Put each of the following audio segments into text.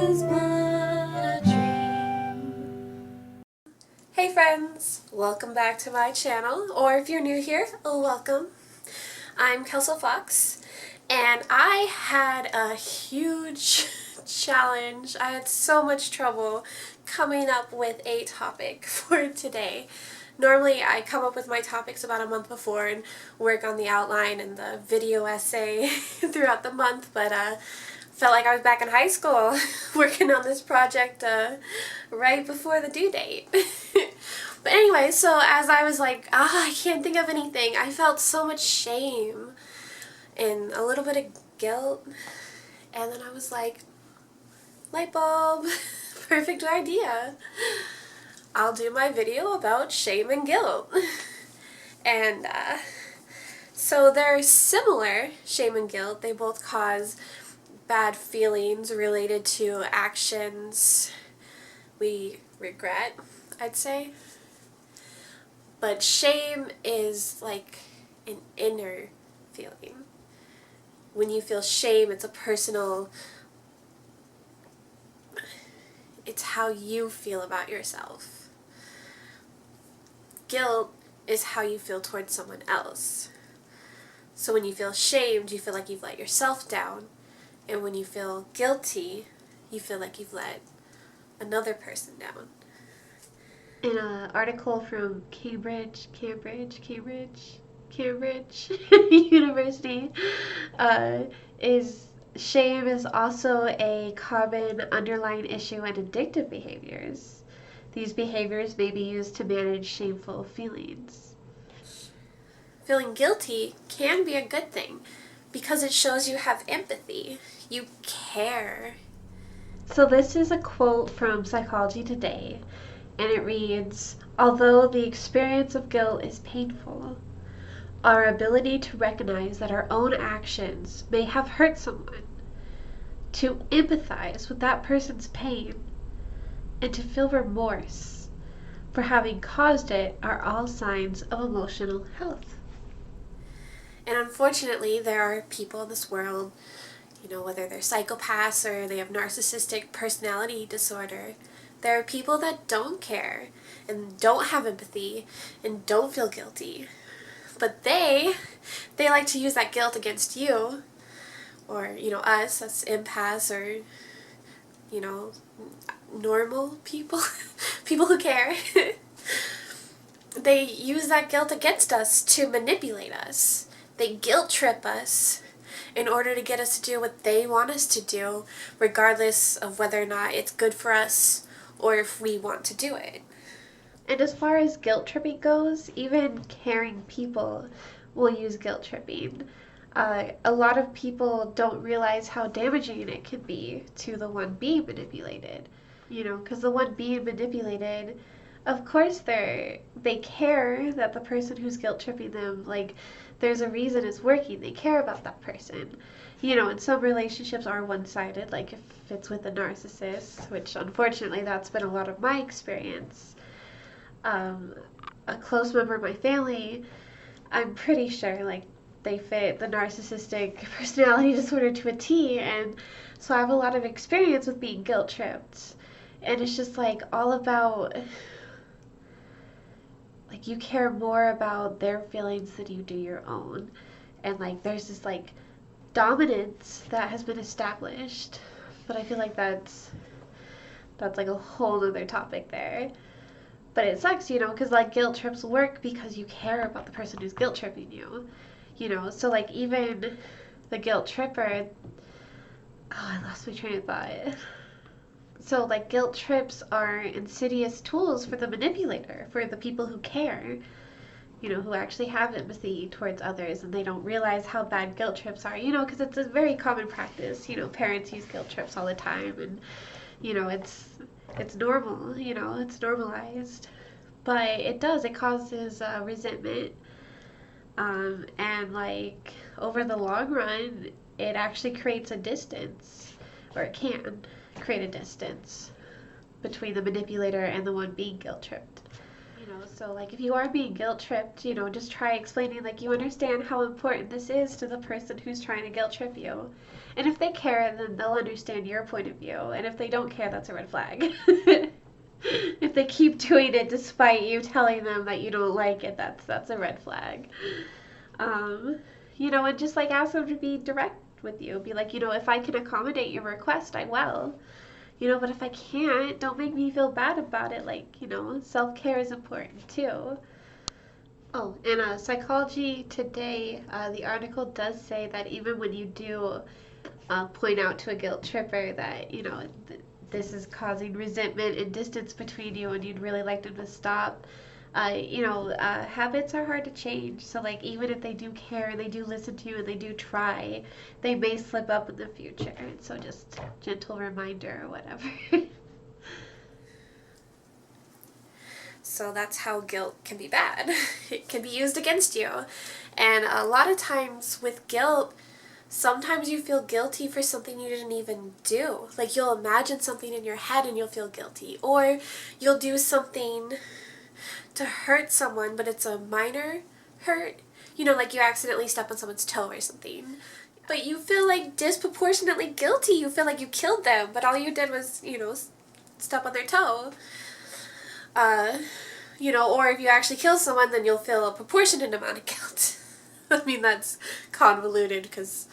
is but a dream. Hey friends, welcome back to my channel, or if you're new here, welcome. I'm Kelsey Fox, and I had a huge challenge. I had so much trouble coming up with a topic for today. Normally I come up with my topics about a month before and work on the outline and the video essay throughout the month, but felt like I was back in high school working on this project right before the due date. But anyway, so as I was like, I can't think of anything, I felt so much shame and a little bit of guilt, and then I was like, light bulb, perfect idea. I'll do my video about shame and guilt. And so they're similar, shame and guilt. They both cause bad feelings related to actions we regret, I'd say. But shame is like an inner feeling. When you feel shame, it's a personal, it's how you feel about yourself. Guilt is how you feel towards someone else. So when you feel shamed, you feel like you've let yourself down. And when you feel guilty, you feel like you've let another person down. In an article from Cambridge University, is shame is also a common underlying issue in addictive behaviors. These behaviors may be used to manage shameful feelings. Feeling guilty can be a good thing because it shows you have empathy. You care. So this is a quote from Psychology Today, and it reads, "Although the experience of guilt is painful, our ability to recognize that our own actions may have hurt someone, to empathize with that person's pain, and to feel remorse for having caused it are all signs of emotional health." And unfortunately, there are people in this world, whether they're psychopaths or they have narcissistic personality disorder, there are people that don't care and don't have empathy and don't feel guilty. But they like to use that guilt against you, or, us, as empaths, or, normal people, people who care. They use that guilt against us to manipulate us. They guilt trip us in order to get us to do what they want us to do, regardless of whether or not it's good for us or if we want to do it. And as far as guilt tripping goes, even caring people will use guilt tripping. A lot of people don't realize how damaging it can be to the one being manipulated. Because the one being manipulated, of course they care that the person who's guilt tripping them, like, there's a reason it's working. They care about that person. And some relationships are one-sided, like if it's with a narcissist, which unfortunately that's been a lot of my experience. A close member of my family, I'm pretty sure, like, they fit the narcissistic personality disorder to a T, and so I have a lot of experience with being guilt tripped. And it's just like all about, like, you care more about their feelings than you do your own. And like there's this like dominance that has been established. But I feel like that's like a whole other topic there. But it sucks, because like guilt trips work because you care about the person who's guilt tripping you. So like even the guilt tripper, I lost my train of thought. So like guilt trips are insidious tools for the manipulator, for the people who care, who actually have empathy towards others, and they don't realize how bad guilt trips are, because it's a very common practice. Parents use guilt trips all the time, and it's normal, it's normalized. But it causes resentment, and like over the long run, it actually creates a distance, or it can create a distance between the manipulator and the one being guilt tripped. So like if you are being guilt tripped, just try explaining like you understand how important this is to the person who's trying to guilt trip you. And if they care, then they'll understand your point of view. And if they don't care, that's a red flag. If they keep doing it despite you telling them that you don't like it, that's a red flag. Um, and just like ask them to be direct with you. Be like, if I can accommodate your request, I will. But if I can't, don't make me feel bad about it. Like, self-care is important too. Oh, and Psychology Today, the article does say that even when you do point out to a guilt tripper that, this is causing resentment and distance between you and you'd really like them to stop, habits are hard to change. So, like, even if they do care, they do listen to you, and they do try, they may slip up in the future. And so, just gentle reminder or whatever. So that's how guilt can be bad. It can be used against you. And a lot of times with guilt, sometimes you feel guilty for something you didn't even do. Like you'll imagine something in your head and you'll feel guilty. Or you'll do something to hurt someone, but it's a minor hurt. Like you accidentally step on someone's toe or something. But you feel like disproportionately guilty. You feel like you killed them, but all you did was, step on their toe. Or if you actually kill someone, then you'll feel a proportionate amount of guilt. I mean, that's convoluted because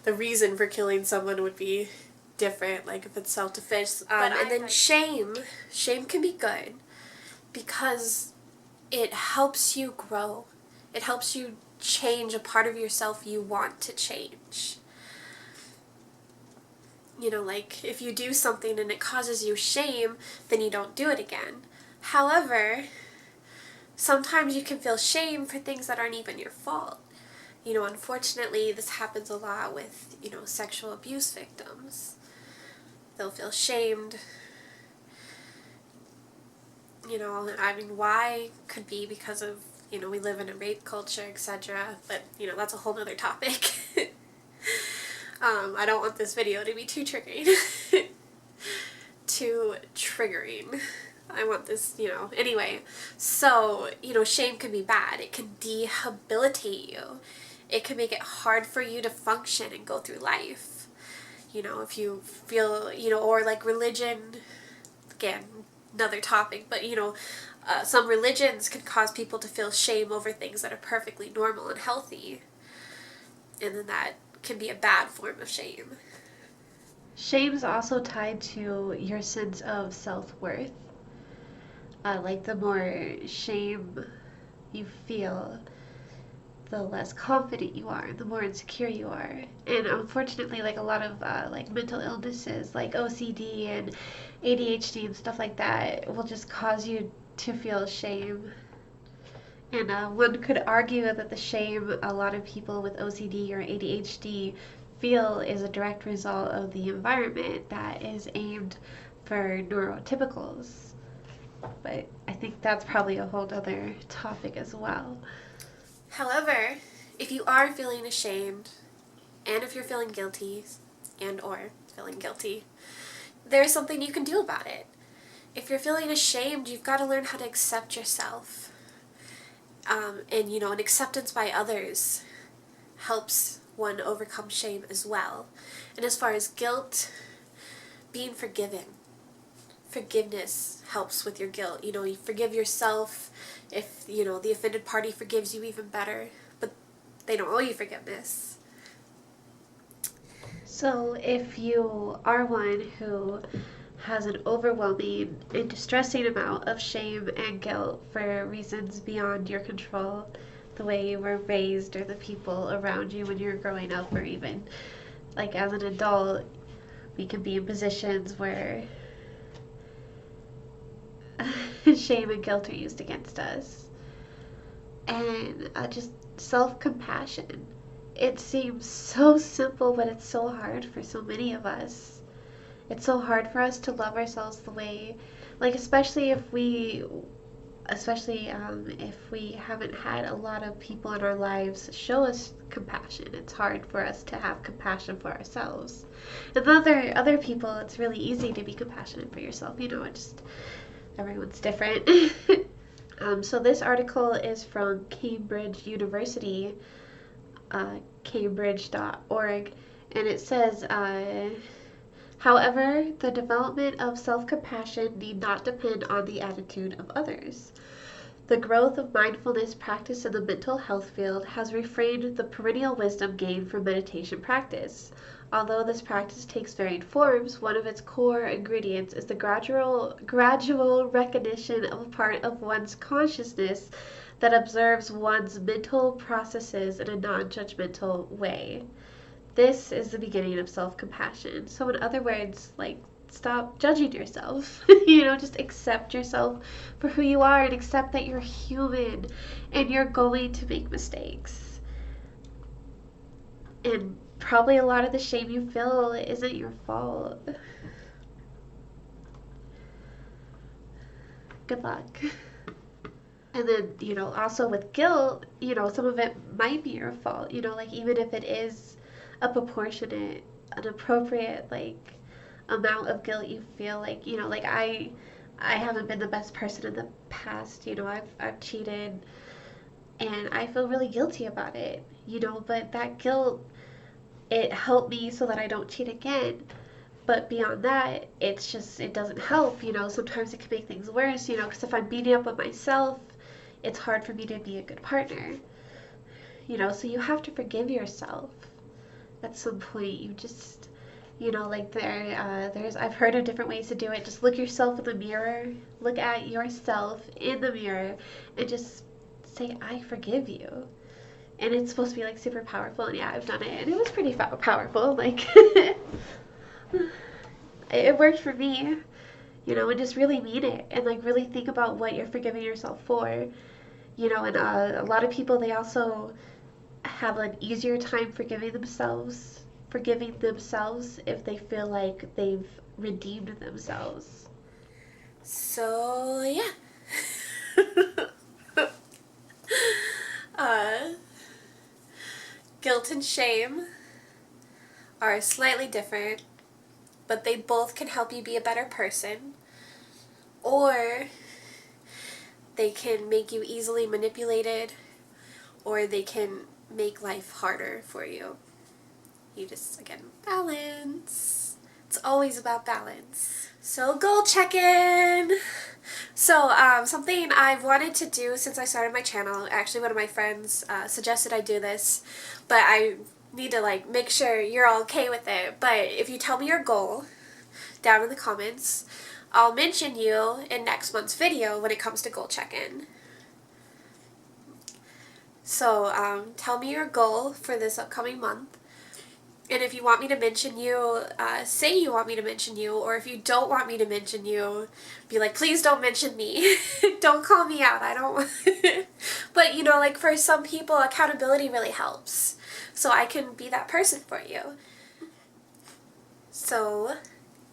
the reason for killing someone would be different, like if it's self-defense. And then shame. Shame can be good because it helps you grow. It helps you change a part of yourself you want to change. Like if you do something and it causes you shame, then you don't do it again. However, sometimes you can feel shame for things that aren't even your fault. Unfortunately, this happens a lot with, sexual abuse victims. They'll feel shamed. Why could be because of, we live in a rape culture, etc. But, that's a whole other topic. I don't want this video to be too triggering. Too triggering. I want this, Anyway, so, shame can be bad. It can debilitate you. It can make it hard for you to function and go through life. If you feel, or like religion, again, another topic, but, some religions can cause people to feel shame over things that are perfectly normal and healthy. And then that can be a bad form of shame. Shame is also tied to your sense of self-worth. Like the more shame you feel, the less confident you are, the more insecure you are. And unfortunately, like a lot of like mental illnesses like OCD and ADHD and stuff like that will just cause you to feel shame. And one could argue that the shame a lot of people with OCD or ADHD feel is a direct result of the environment that is aimed for neurotypicals. But I think that's probably a whole other topic as well. However, if you are feeling ashamed, and if you're feeling guilty, and/or feeling guilty, there's something you can do about it. If you're feeling ashamed, you've got to learn how to accept yourself. And, an acceptance by others helps one overcome shame as well. And as far as guilt, being forgiven. Forgiveness helps with your guilt. You forgive yourself. If, the offended party forgives you, even better. But they don't owe you forgiveness. So if you are one who has an overwhelming and distressing amount of shame and guilt for reasons beyond your control, the way you were raised or the people around you when you were growing up, or even like as an adult, we can be in positions where shame and guilt are used against us. And just self-compassion. It seems so simple, but it's so hard for so many of us. It's so hard for us to love ourselves the way, like especially if we haven't had a lot of people in our lives show us compassion. It's hard for us to have compassion for ourselves. And other people, it's really easy to be compassionate for yourself. Everyone's different. So this article is from Cambridge University, cambridge.org, and it says, however, the development of self-compassion need not depend on the attitude of others. The growth of mindfulness practice in the mental health field has reframed the perennial wisdom gained from meditation practice. Although this practice takes varied forms, one of its core ingredients is the gradual recognition of a part of one's consciousness that observes one's mental processes in a non-judgmental way. This is the beginning of self-compassion. So in other words, like, stop judging yourself. Just accept yourself for who you are and accept that you're human and you're going to make mistakes. And probably a lot of the shame you feel isn't your fault. Good luck. And then, also with guilt, some of it might be your fault. Like, even if it is a proportionate, an appropriate, like, amount of guilt you feel, like, like I haven't been the best person in the past. I've cheated and I feel really guilty about it. But that guilt, it helped me so that I don't cheat again. But beyond that, it doesn't help. Sometimes it can make things worse, because if I'm beating up on myself, it's hard for me to be a good partner. So you have to forgive yourself at some point. You just, like there's, I've heard of different ways to do it. Just look yourself in the mirror, look at yourself in the mirror, and just say, I forgive you. And it's supposed to be like super powerful, and yeah, I've done it, and it was pretty powerful. Like, it worked for me, and just really mean it, and like really think about what you're forgiving yourself for, and a lot of people, they also have an easier time forgiving themselves if they feel like they've redeemed themselves. So, yeah. Guilt and shame are slightly different, but they both can help you be a better person, or they can make you easily manipulated, or they can make life harder for you. You just, again, balance. It's always about balance. So, goal check-in! So, something I've wanted to do since I started my channel, actually one of my friends suggested I do this, but I need to, like, make sure you're all okay with it. But if you tell me your goal down in the comments, I'll mention you in next month's video when it comes to goal check-in. So, tell me your goal for this upcoming month. And if you want me to mention you, say you want me to mention you, or if you don't want me to mention you, be like, please don't mention me. Don't call me out. I don't But, like for some people, accountability really helps. So I can be that person for you. So,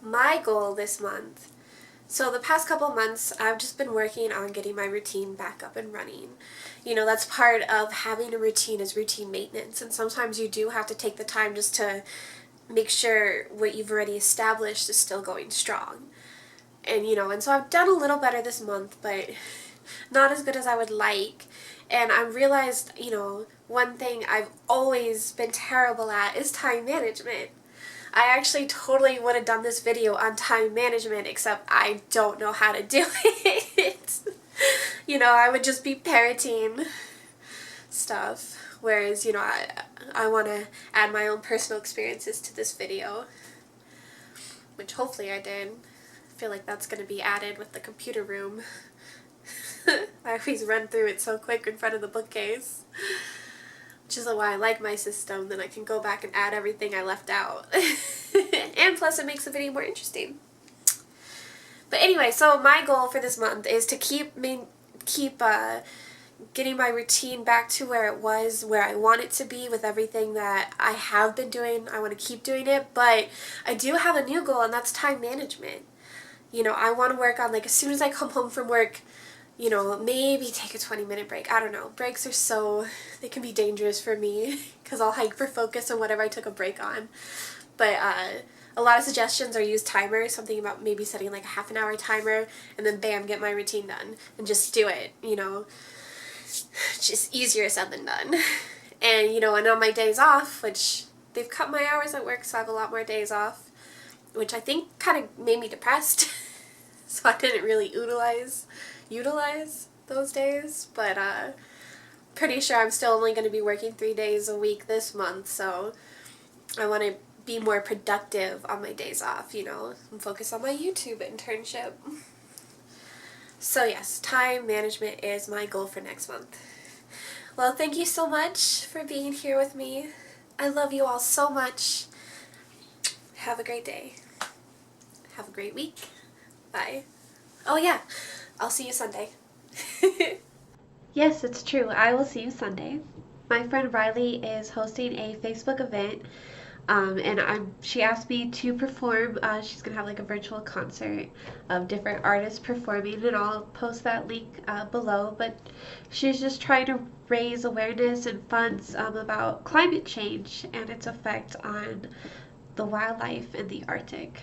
my goal this month. So the past couple months, I've just been working on getting my routine back up and running. That's part of having a routine, is routine maintenance. And sometimes you do have to take the time just to make sure what you've already established is still going strong. And so I've done a little better this month, but not as good as I would like. And I realized, one thing I've always been terrible at is time management. I actually totally would have done this video on time management, except I don't know how to do it. I would just be parroting stuff, whereas, I want to add my own personal experiences to this video, which hopefully I did. I feel like that's going to be added with the computer room. I always run through it so quick in front of the bookcase. Which is why I like my system, then I can go back and add everything I left out. And plus it makes the video more interesting. But anyway, so my goal for this month is to keep getting my routine back to where it was, where I want it to be with everything that I have been doing. I want to keep doing it, but I do have a new goal, and that's time management. I want to work on, like, as soon as I come home from work, maybe take a 20-minute break. I don't know. Breaks are they can be dangerous for me because I'll hike for focus on whatever I took a break on. But a lot of suggestions are use timers, something about maybe setting like a half an hour timer, and then bam, get my routine done, and just do it, you know. Just easier said than done. And, you know, and on my days off, which they've cut my hours at work, so I have a lot more days off, which I think kind of made me depressed. So I didn't really utilize those days, but pretty sure I'm still only going to be working 3 days a week this month, so I want to be more productive on my days off, you know, and focus on my YouTube internship. So yes, time management is my goal for next month. Well, thank you so much for being here with me. I love you all so much. Have a great day. Have a great week. Bye. Oh yeah, I'll see you Sunday. Yes, it's true. I will see you Sunday. My friend Riley is hosting a Facebook event, and she asked me to perform. She's gonna have like a virtual concert of different artists performing, and I'll post that link below. But she's just trying to raise awareness and funds about climate change and its effect on the wildlife in the Arctic.